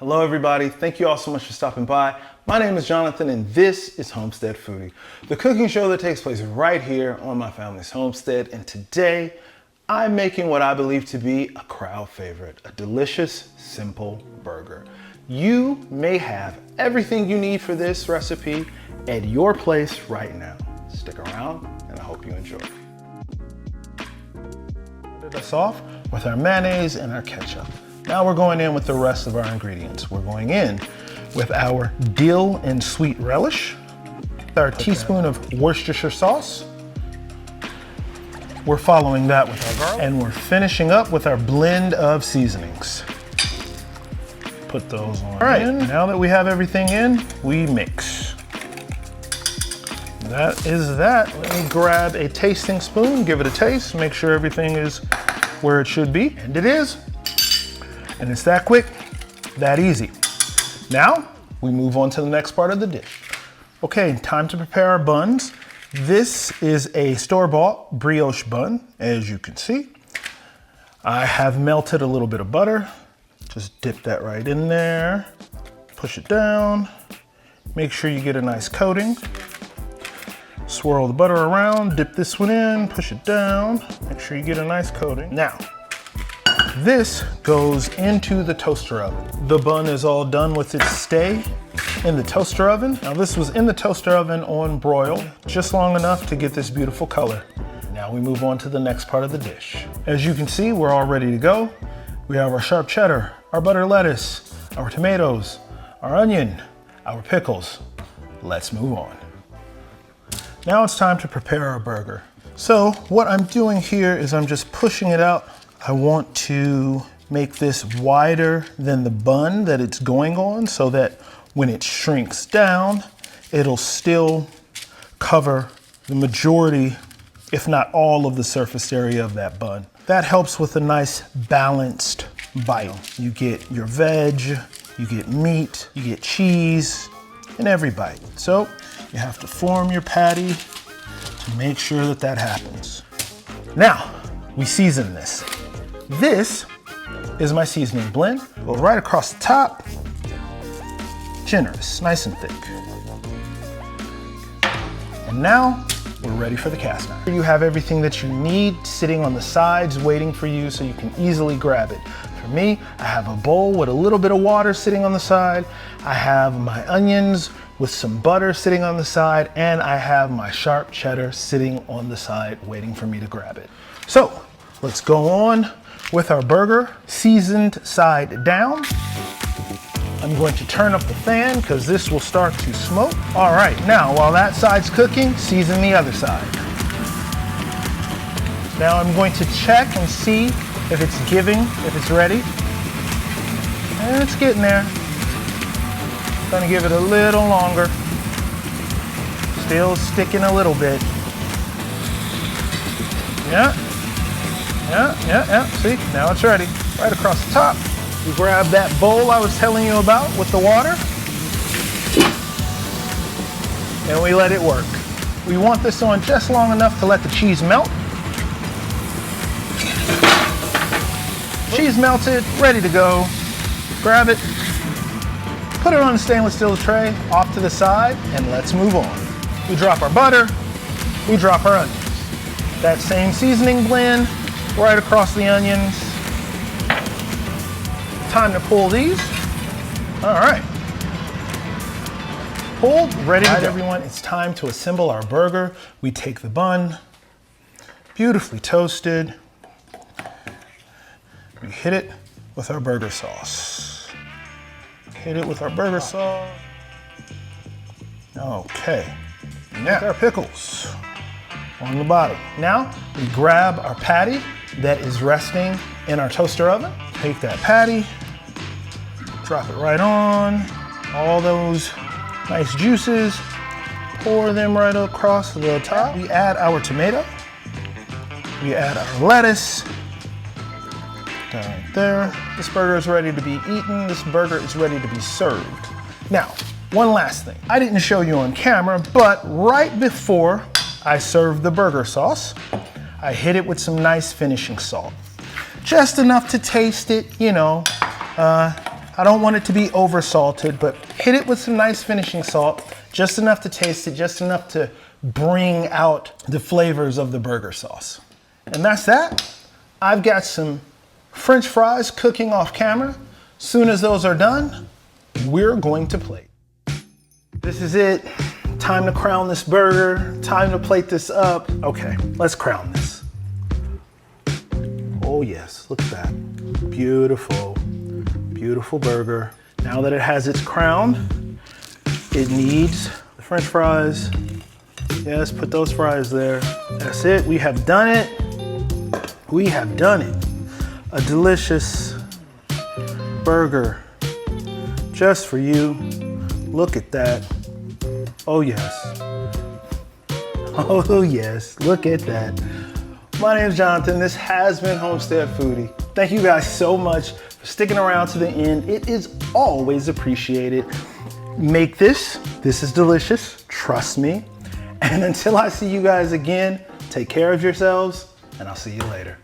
Hello everybody, thank you all so much for stopping by. My name is Jonathan and this is Homestead Foodie, the cooking show that takes place right here on my family's homestead. And today I'm making what I believe to be a crowd favorite, a delicious, simple burger. You may have everything you need for this recipe at your place right now. Stick around and I hope you enjoy. Start us off with our mayonnaise and our ketchup. Now we're going in with the rest of our ingredients. We're going in with our dill and sweet relish, our teaspoon of Worcestershire sauce. We're following that with our garlic, and we're finishing up with our blend of seasonings. Put those on. All right, now that we have everything in, we mix. That is that. Let me grab a tasting spoon, give it a taste, make sure everything is where it should be, and it is. And it's that quick, that easy. Now, we move on to the next part of the dish. Okay, time to prepare our buns. This is a store-bought brioche bun, as you can see. I have melted a little bit of butter. Just dip that right in there. Push it down. Make sure you get a nice coating. Swirl the butter around, dip this one in, push it down. Make sure you get a nice coating. Now, this goes into the toaster oven. The bun is all done with its stay in the toaster oven. Now this was in the toaster oven on broil, just long enough to get this beautiful color. Now we move on to the next part of the dish. As you can see, we're all ready to go. We have our sharp cheddar, our butter lettuce, our tomatoes, our onion, our pickles. Let's move on. Now it's time to prepare our burger. So what I'm doing here is I'm just pushing it out. I want to make this wider than the bun that it's going on so that when it shrinks down, it'll still cover the majority, if not all of the surface area of that bun. That helps with a nice balanced bite. You get your veg, you get meat, you get cheese in every bite. So you have to form your patty to make sure that that happens. Now, we season this. This is my seasoning blend. Goes right across the top. Generous, nice and thick. And now we're ready for the cast iron. You have everything that you need sitting on the sides waiting for you so you can easily grab it. For me, I have a bowl with a little bit of water sitting on the side. I have my onions with some butter sitting on the side, and I have my sharp cheddar sitting on the side waiting for me to grab it. So let's go on with our burger, seasoned side down. I'm going to turn up the fan because this will start to smoke. All right, now while that side's cooking, season the other side. Now I'm going to check and see if it's giving, if it's ready. And it's getting there. Gonna give it a little longer. Still sticking a little bit. Yeah. See, now it's ready. Right across the top. We grab that bowl I was telling you about with the water, and we let it work. We want this on just long enough to let the cheese melt. Cheese melted, ready to go. Grab it, put it on the stainless steel tray, off to the side, and let's move on. We drop our butter, we drop our onions. That same seasoning blend, right across the onions. Time to pull these. All right. Pulled, ready to go. Everyone, it's time to assemble our burger. We take the bun, beautifully toasted. We hit it with our burger sauce. Hit it with our burger sauce. Okay. Now, our pickles on the bottom. Now, we grab our patty that is resting in our toaster oven. Take that patty, drop it right on, all those nice juices, pour them right across the top. We add our tomato, we add our lettuce, right there. This burger is ready to be eaten, this burger is ready to be served. Now, one last thing. I didn't show you on camera, but right before I served the burger sauce, I hit it with some nice finishing salt. Just enough to taste it, you know, I don't want it to be over salted, but hit it with some nice finishing salt, just enough to taste it, just enough to bring out the flavors of the burger sauce. And that's that. I've got some French fries cooking off camera. Soon as those are done, we're going to plate. This is it. Time to crown this burger. Time to plate this up. Okay, let's crown this. Oh yes, look at that. Beautiful, beautiful burger. Now that it has its crown, it needs the French fries. Yes, put those fries there. That's it, we have done it. We have done it. A delicious burger just for you. Look at that. Oh yes. Oh yes, look at that. My name is Jonathan. This has been Homestead Foodie. Thank you guys so much for sticking around to the end. It is always appreciated. Make this. This is delicious. Trust me. And until I see you guys again, take care of yourselves, and I'll see you later.